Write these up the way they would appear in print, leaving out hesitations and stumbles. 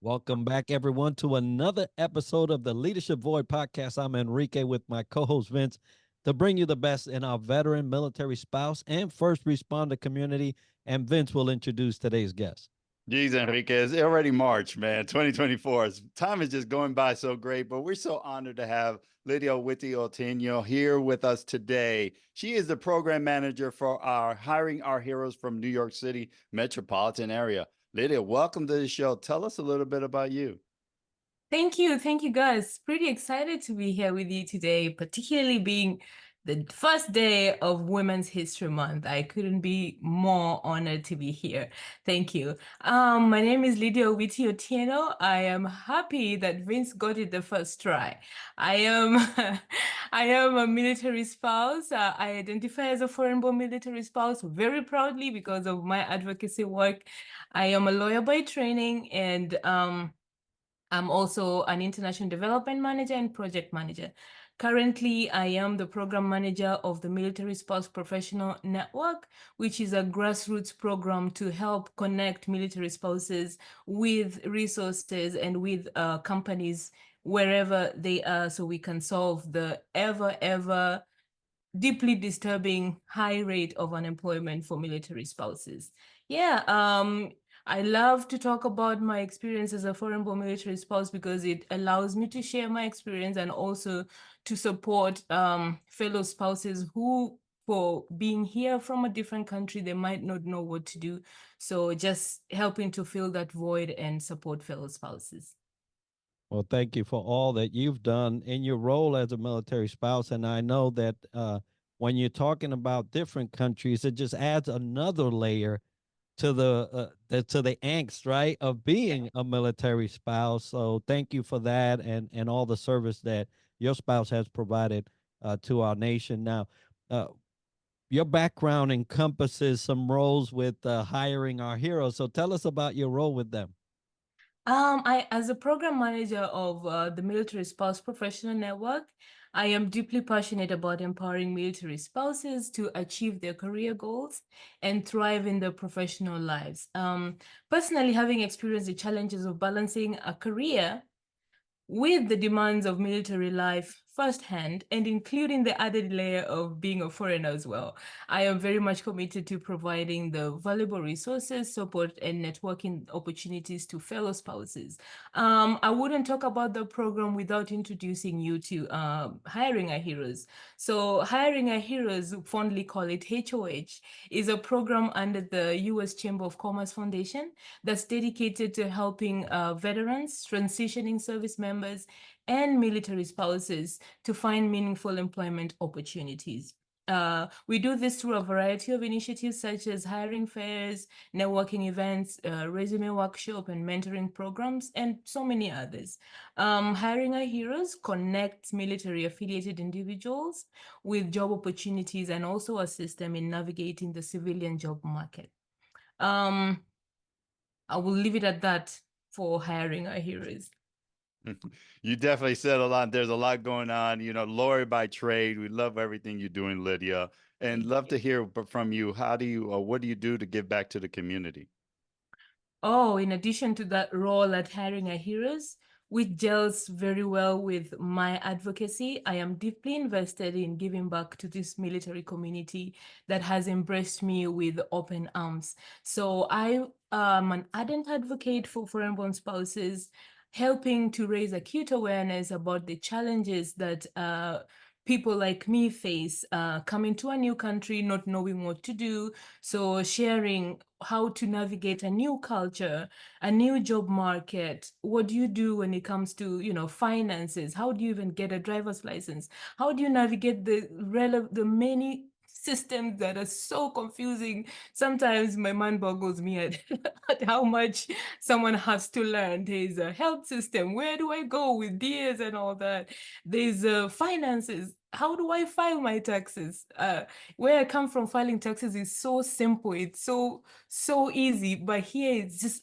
Welcome back, everyone, to another episode of the Leadership Void podcast. I'm Enrique with my co host Vince to bring you the best in our veteran, military spouse, and first responder community. And Vince will introduce today's guest. Geez, Enrique, it's already March, man. 2024. Time is just going by so great, but we're so honored to have Lydiah Owiti-Otienoh here with us today. She is the program manager for our Hiring Our Heroes from New York City metropolitan area. Lydiah, welcome to the show. Tell us a little bit about you. Thank you. Thank you, guys. Pretty excited to be here with you today, particularly being the first day of Women's History Month. I couldn't be more honored to be here. Thank you. My name is Lydiah Owiti-Otienoh. I am happy that Vince got it the first try. I am I am a military spouse. I identify as a foreign-born military spouse very proudly because of my advocacy work. I am a lawyer by training, and I'm also an international development manager and project manager. Currently, I am the program manager of the Military Spouse Professional Network, which is a grassroots program to help connect military spouses with resources and with companies wherever they are, so we can solve the ever deeply disturbing high rate of unemployment for military spouses. Yeah, I love to talk about my experience as a foreign-born military spouse because it allows me to share my experience and also to support fellow spouses who, for being here from a different country, they might not know what to do. So just helping to fill that void and support fellow spouses. Well, thank you for all that you've done in your role as a military spouse. And I know that when you're talking about different countries, it just adds another layer to the angst, right, of being a military spouse. So thank you for that and all the service that your spouse has provided to our nation. Now, uh, your background encompasses some roles with hiring our heroes. So tell us about your role with them. As a program manager of the Military Spouse Professional Network, I am deeply passionate about empowering military spouses to achieve their career goals and thrive in their professional lives. Personally, having experienced the challenges of balancing a career with the demands of military life firsthand, and including the added layer of being a foreigner as well, I am very much committed to providing the valuable resources, support, and networking opportunities to fellow spouses. I wouldn't talk about the program without introducing you to Hiring Our Heroes. So Hiring Our Heroes, fondly call it HOH, is a program under the U.S. Chamber of Commerce Foundation that's dedicated to helping veterans, transitioning service members, and military spouses to find meaningful employment opportunities. We do this through a variety of initiatives such as hiring fairs, networking events, resume workshop, and mentoring programs, and so many others. Hiring Our Heroes connects military affiliated individuals with job opportunities and also assist them in navigating the civilian job market. Um, I will leave it at that for Hiring Our Heroes. You definitely said a lot. There's a lot going on. Lawyer by trade. We love everything you're doing, Lydiah, and Thank love you. to hear from you. How do you, what do you do to give back to the community? Oh, in addition to that role at Hiring Our Heroes, which gels very well with my advocacy, I am deeply invested in giving back to this military community that has embraced me with open arms. So I am an ardent advocate for foreign-born spouses, helping to raise acute awareness about the challenges that people like me face coming to a new country, not knowing what to do. So sharing how to navigate a new culture, a new job market. What do you do when it comes to, finances? How do you even get a driver's license? How do you navigate the many systems that are so confusing? Sometimes my mind boggles me at, at how much someone has to learn. There's a health system. Where do I go with DS and all that? There's finances. How do I file my taxes? Where I come from, filing taxes is so simple. It's so easy, but here it's just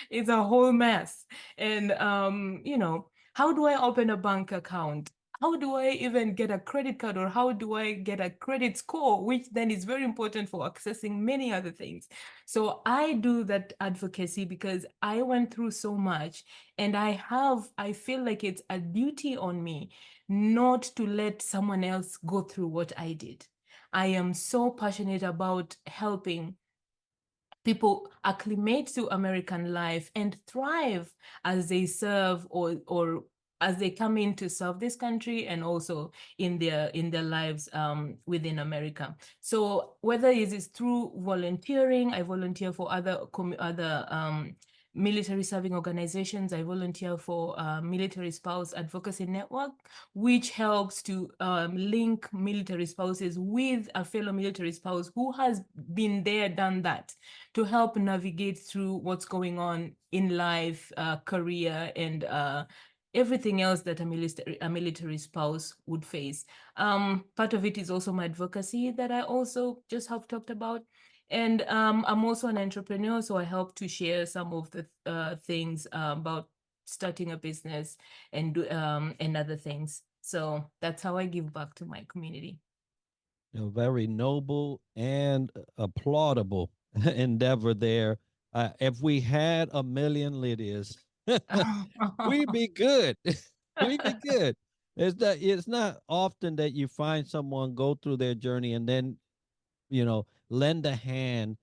it's a whole mess. And how do I open a bank account? how do I even get a credit card, or how do I get a credit score, which then is very important for accessing many other things. So I do that advocacy because I went through so much, and I feel like it's a duty on me not to let someone else go through what I did. I am so passionate about helping people acclimate to American life and thrive as they serve, or as they come in to serve this country, and also in their lives within America. So whether it is through volunteering, I volunteer for other military serving organizations. I volunteer for Military Spouse Advocacy Network, which helps to link military spouses with a fellow military spouse who has been there, done that, to help navigate through what's going on in life, career, and everything else that a military spouse would face. Part of it is also my advocacy that I also just have talked about. And I'm also an entrepreneur, so I help to share some of the things about starting a business and other things. So that's how I give back to my community. Very noble and applaudable endeavor there. If we had a million Lydias, we'd be good. We'd be good. It's not often that you find someone go through their journey and then, lend a hand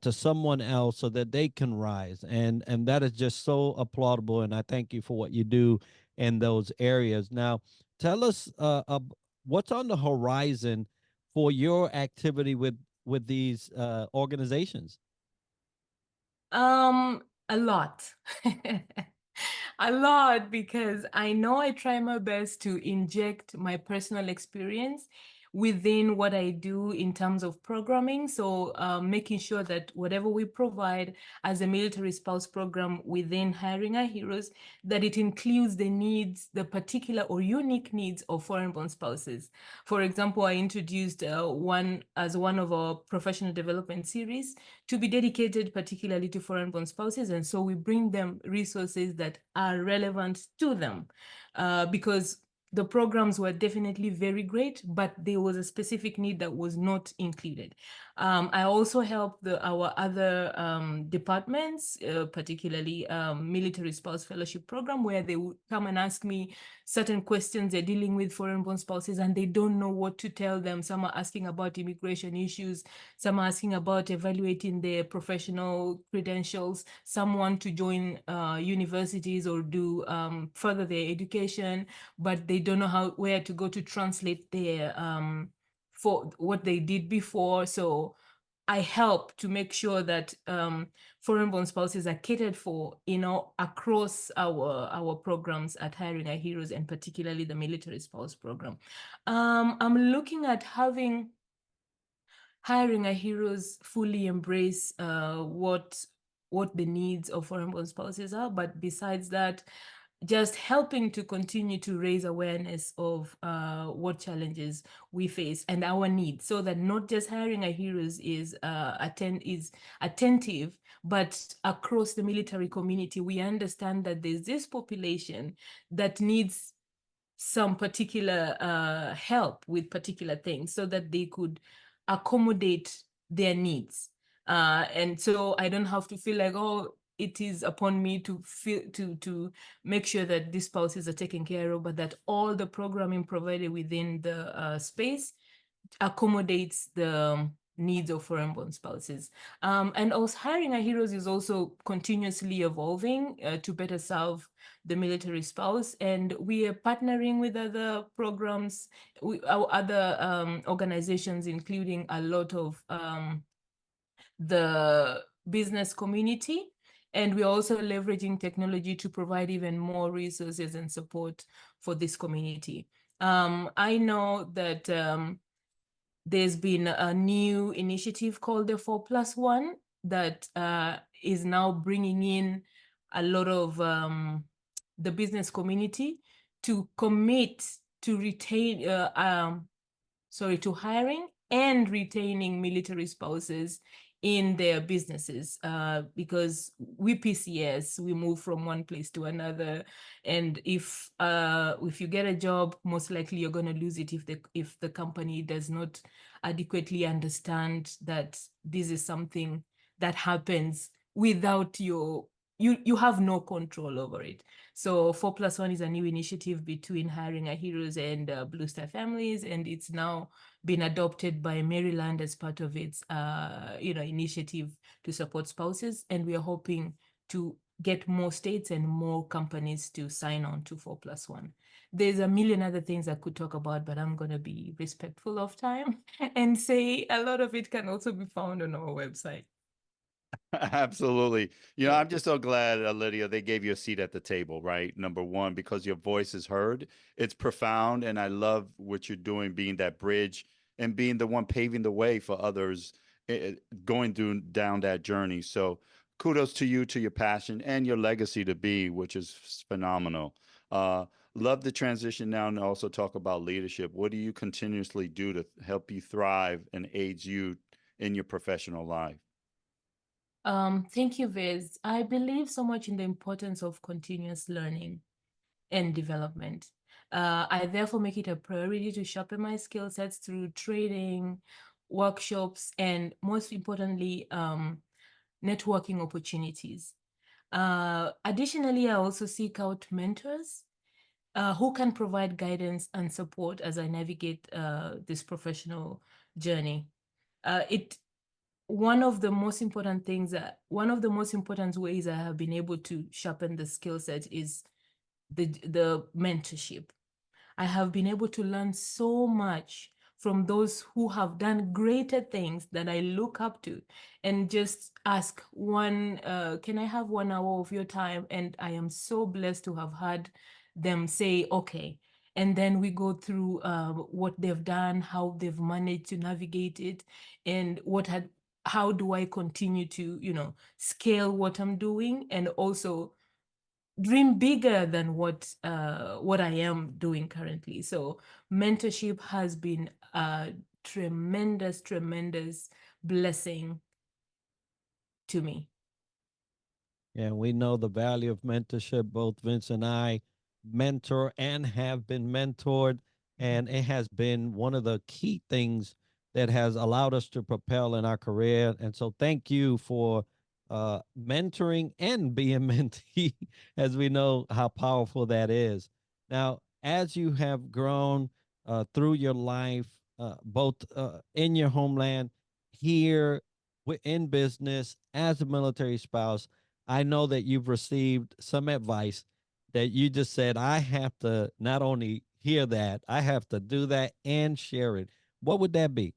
to someone else so that they can rise. And that is just so applaudable. And I thank you for what you do in those areas. Now, tell us what's on the horizon for your activity with these organizations. A lot. A lot, because I know I try my best to inject my personal experience within what I do in terms of programming. So making sure that whatever we provide as a military spouse program within Hiring Our Heroes, that it includes the needs, the particular or unique needs of foreign-born spouses. For example, I introduced one of our professional development series to be dedicated particularly to foreign-born spouses. And so we bring them resources that are relevant to them, because the programs were definitely very great, but there was a specific need that was not included. I also help our other departments, particularly Military Spouse Fellowship Program, where they would come and ask me certain questions. They're dealing with foreign-born spouses and they don't know what to tell them. Some are asking about immigration issues. Some are asking about evaluating their professional credentials. Some want to join universities or do further their education, but they don't know where to go to translate their for what they did before. So I help to make sure that foreign-born spouses are catered for, across our programs at Hiring Our Heroes, and particularly the Military Spouse Program. I'm looking at having Hiring Our Heroes fully embrace what the needs of foreign-born spouses are, but besides that, just helping to continue to raise awareness of what challenges we face and our needs, so that not just Hiring Our Heroes is attentive, but across the military community, we understand that there's this population that needs some particular help with particular things, so that they could accommodate their needs. And so I don't have to feel like, oh, it is upon me to make sure that these spouses are taken care of, but that all the programming provided within the space accommodates the needs of foreign-born spouses. And also Hiring Our Heroes is also continuously evolving to better serve the military spouse. And we are partnering with other programs, other organizations, including a lot of the business community. And we're also leveraging technology to provide even more resources and support for this community. I know that there's been a new initiative called the 4+1 that is now bringing in a lot of the business community to commit to to hiring and retaining military spouses in their businesses, because we PCS, we move from one place to another, and if you get a job, most likely you're going to lose it if the company does not adequately understand that this is something that happens without you have no control over it. So 4+1 is a new initiative between Hiring Our Heroes and Blue Star Families, and it's now been adopted by Maryland as part of its initiative to support spouses, and we are hoping to get more states and more companies to sign on to 4+1. There's a million other things I could talk about, but I'm going to be respectful of time and say a lot of it can also be found on our website. Absolutely. You know, Yeah. I'm just so glad, Lydia, they gave you a seat at the table, right? Number one, because your voice is heard. It's profound. And I love what you're doing, being that bridge and being the one paving the way for others going down that journey. So kudos to you, to your passion and your legacy to be, which is phenomenal. Love the transition now and also talk about leadership. What do you continuously do to help you thrive and aid you in your professional life? Thank you, Viz. I believe so much in the importance of continuous learning and development. I therefore make it a priority to sharpen my skill sets through training, workshops, and most importantly, networking opportunities. Additionally, I also seek out mentors who can provide guidance and support as I navigate this professional journey. One of the most important ways I have been able to sharpen the skill set is the mentorship. I have been able to learn so much from those who have done greater things that I look up to, and just ask can I have 1 hour of your time? And I am so blessed to have had them say, okay. And then we go through what they've done, how they've managed to navigate it, and how do I continue to, scale what I'm doing, and also dream bigger than what I am doing currently. So mentorship has been a tremendous blessing to me. Yeah, we know the value of mentorship. Both Vince and I mentor and have been mentored, and it has been one of the key things that has allowed us to propel in our career. And so, thank you for mentoring and being mentee, as we know how powerful that is. Now, as you have grown through your life, both in your homeland, here in business, as a military spouse, I know that you've received some advice that you just said, I have to not only hear that, I have to do that and share it. What would that be?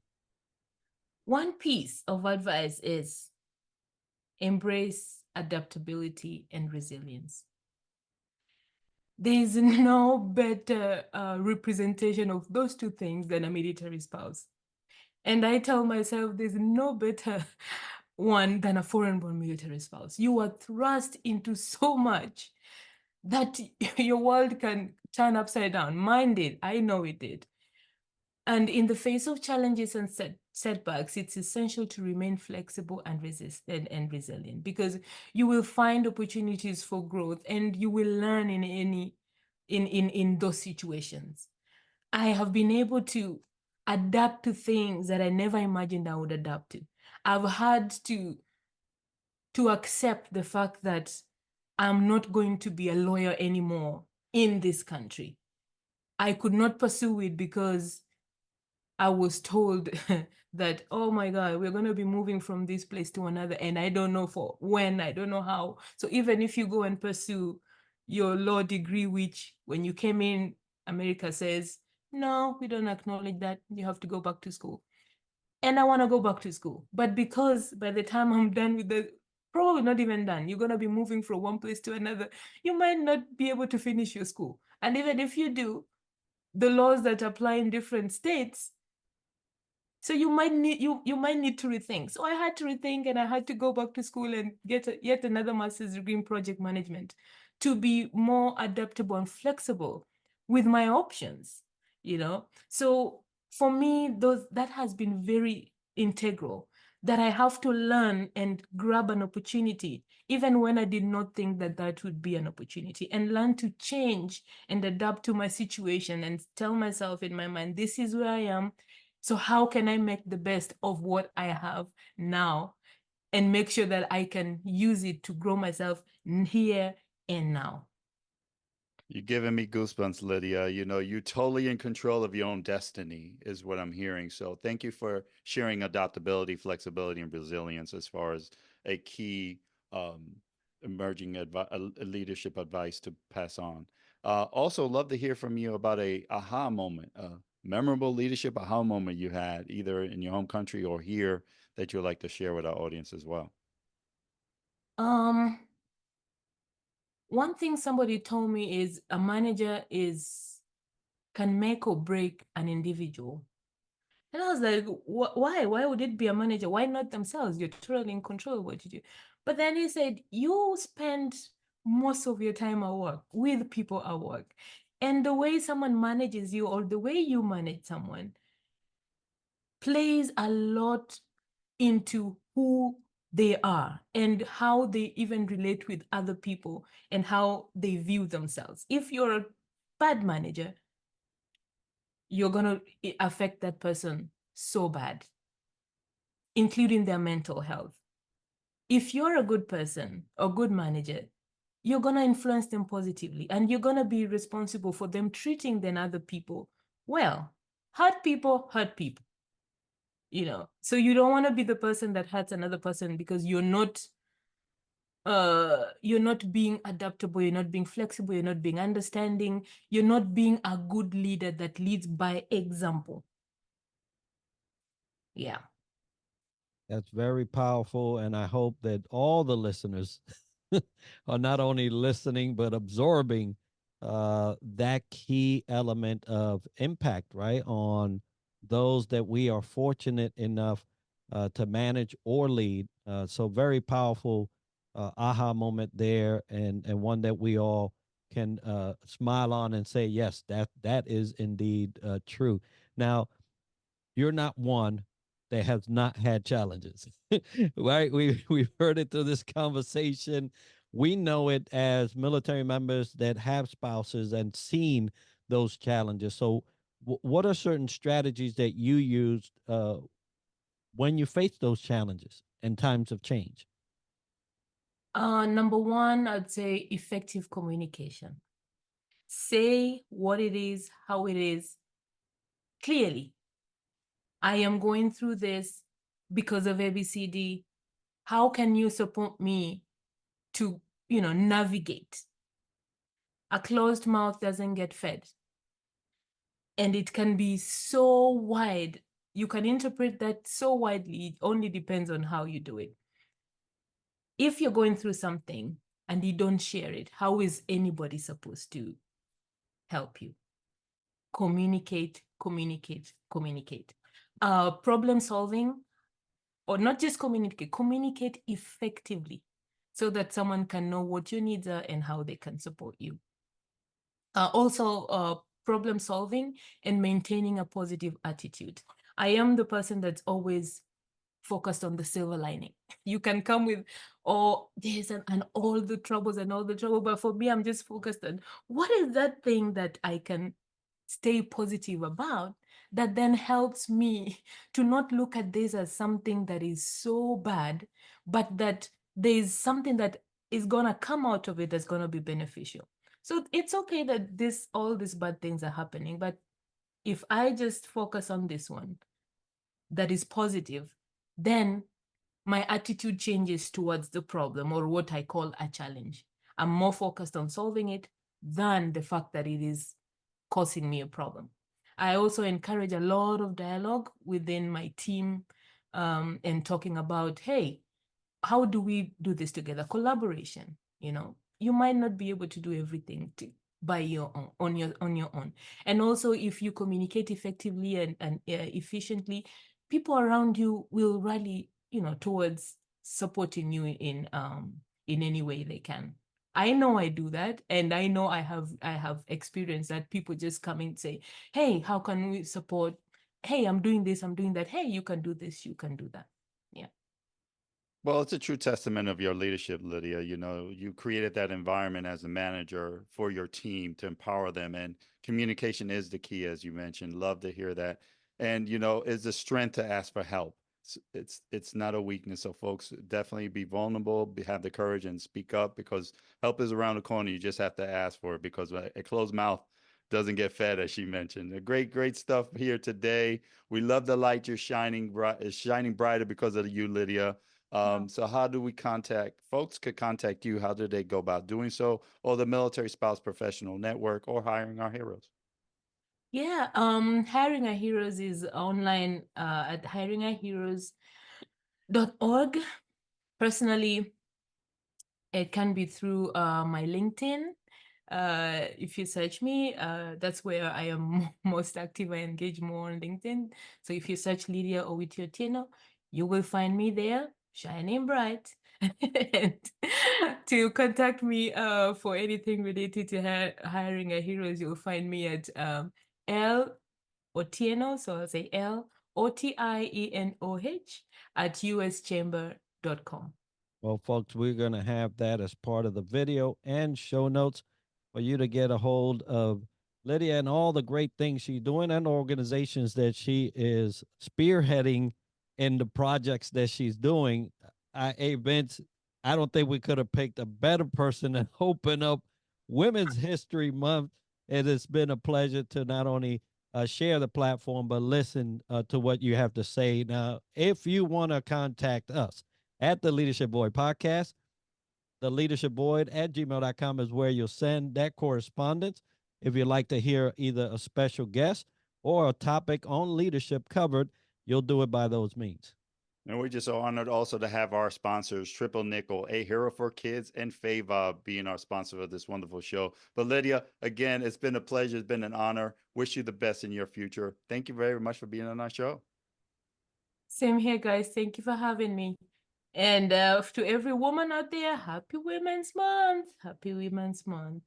One piece of advice is embrace adaptability and resilience. There is no better representation of those two things than a military spouse. And I tell myself there's no better one than a foreign-born military spouse. You are thrust into so much that your world can turn upside down. Mine did. I know it did. And in the face of challenges and setbacks, it's essential to remain flexible and resilient, because you will find opportunities for growth and you will learn in those situations. I have been able to adapt to things that I never imagined I would adapt to. I've had to accept the fact that I'm not going to be a lawyer anymore in this country. I could not pursue it because I was told that, oh my God, we're going to be moving from this place to another, and I don't know for when, I don't know how. So even if you go and pursue your law degree, which when you came in, America says, no, we don't acknowledge that, you have to go back to school. And I want to go back to school. But because by the time I'm done with probably not even done, you're going to be moving from one place to another, you might not be able to finish your school. And even if you do, the laws that apply in different states, so you might need to rethink. So I had to rethink, and I had to go back to school and get yet another master's degree in project management to be more adaptable and flexible with my options. So for me, that has been very integral. that I have to learn and grab an opportunity, even when I did not think that that would be an opportunity, and learn to change and adapt to my situation and tell myself in my mind, this is where I am. So how can I make the best of what I have now and make sure that I can use it to grow myself here and now? You're giving me goosebumps, Lydia. You know, you're totally in control of your own destiny, is what I'm hearing. So thank you for sharing adaptability, flexibility, and resilience as far as a key emerging leadership advice to pass on. Also, love to hear from you about a aha moment, a memorable leadership aha moment you had either in your home country or here that you'd like to share with our audience as well. One thing somebody told me is a manager can make or break an individual. And I was like, why? Why would it be a manager? Why not themselves? You're totally in control of what you do. But then he said, you spend most of your time at work with people at work. And the way someone manages you or the way you manage someone plays a lot into who they are and how they even relate with other people and how they view themselves. If you're a bad manager, you're going to affect that person so bad, including their mental health. If you're a good person or good manager, you're going to influence them positively and you're going to be responsible for them treating then other people well. Hurt people, you know. So you don't want to be the person that hurts another person because you're not being adaptable, you're not being flexible, you're not being understanding, you're not being a good leader that leads by example. Yeah. That's very powerful. And I hope that all the listeners are not only listening, but absorbing that key element of impact, right, on those that we are fortunate enough to manage or lead. So very powerful aha moment there, and one that we all can smile on and say, yes, that is indeed true. Now, you're not one that has not had challenges, right? We've heard it through this conversation. We know it as military members that have spouses and seen those challenges. So, what are certain strategies that you used when you face those challenges in times of change? Number one, I'd say effective communication. Say what it is, how it is, clearly. I am going through this because of ABCD. How can you support me to, navigate? A closed mouth doesn't get fed. And it can be so wide. You can interpret that so widely. It only depends on how you do it. If you're going through something and you don't share it, how is anybody supposed to help you? Communicate, communicate, communicate. Problem solving, or not just communicate effectively so that someone can know what your needs are and how they can support you. Also, problem solving and maintaining a positive attitude. I am the person that's always focused on the silver lining. You can come with all this and all the troubles and all the trouble, but for me, I'm just focused on what is that thing that I can stay positive about that then helps me to not look at this as something that is so bad, but that there's something that is gonna come out of it that's gonna be beneficial. So it's okay that all these bad things are happening, but if I just focus on this one that is positive, then my attitude changes towards the problem or what I call a challenge. I'm more focused on solving it than the fact that it is causing me a problem. I also encourage a lot of dialogue within my team and talking about, hey, how do we do this together? Collaboration. You might not be able to do everything by your own on your own. And also, if you communicate effectively and efficiently, people around you will rally, towards supporting you in any way they can. I know I do that, and I know I have experienced that. People just come and say, hey, how can we support? Hey, I'm doing this, I'm doing that. Hey, you can do this, you can do that. Yeah. Well, it's a true testament of your leadership, Lydia. You know, you created that environment as a manager for your team to empower them, and communication is the key, as you mentioned. Love to hear that. And you know, it's a strength to ask for help. It's not a weakness. So, folks, definitely be vulnerable, have the courage, and speak up because help is around the corner. You just have to ask for it because a closed mouth doesn't get fed, as she mentioned. Great stuff here today. We love the light you're shining bright, is shining brighter because of you, Lydia. So how do we contact folks could contact you? How do they go about doing so? Or the Military Spouse Professional Network or Hiring Our Heroes? Yeah, Hiring Our Heroes is online at hiringourheroes.org. Personally, it can be through my LinkedIn. If you search me, that's where I am most active. I engage more on LinkedIn. So if you search Lydiah Owiti-Otienoh, you will find me there, shining bright. And to contact me for anything related to hiring a heroes, you'll find me at L Otienoh, so I'll say LOTIENOH at uschamber.com. Well, folks, we're going to have that as part of the video and show notes for you to get a hold of Lydia and all the great things she's doing and organizations that she is spearheading in the projects that she's doing. Vince, I don't think we could have picked a better person to open up Women's History Month. It has been a pleasure to not only share the platform, but listen to what you have to say. Now, if you want to contact us at the Leadership Void Podcast, the Leadership Void at gmail.com is where you'll send that correspondence. If you'd like to hear either a special guest or a topic on leadership covered, you'll do it by those means. And we're just so honored also to have our sponsors, Triple Nickel, A Hero for Kids, and FAVOB being our sponsor of this wonderful show. But Lydia, again, it's been a pleasure. It's been an honor. Wish you the best in your future. Thank you very much for being on our show. Same here, guys. Thank you for having me. And to every woman out there, happy Women's Month. Happy Women's Month.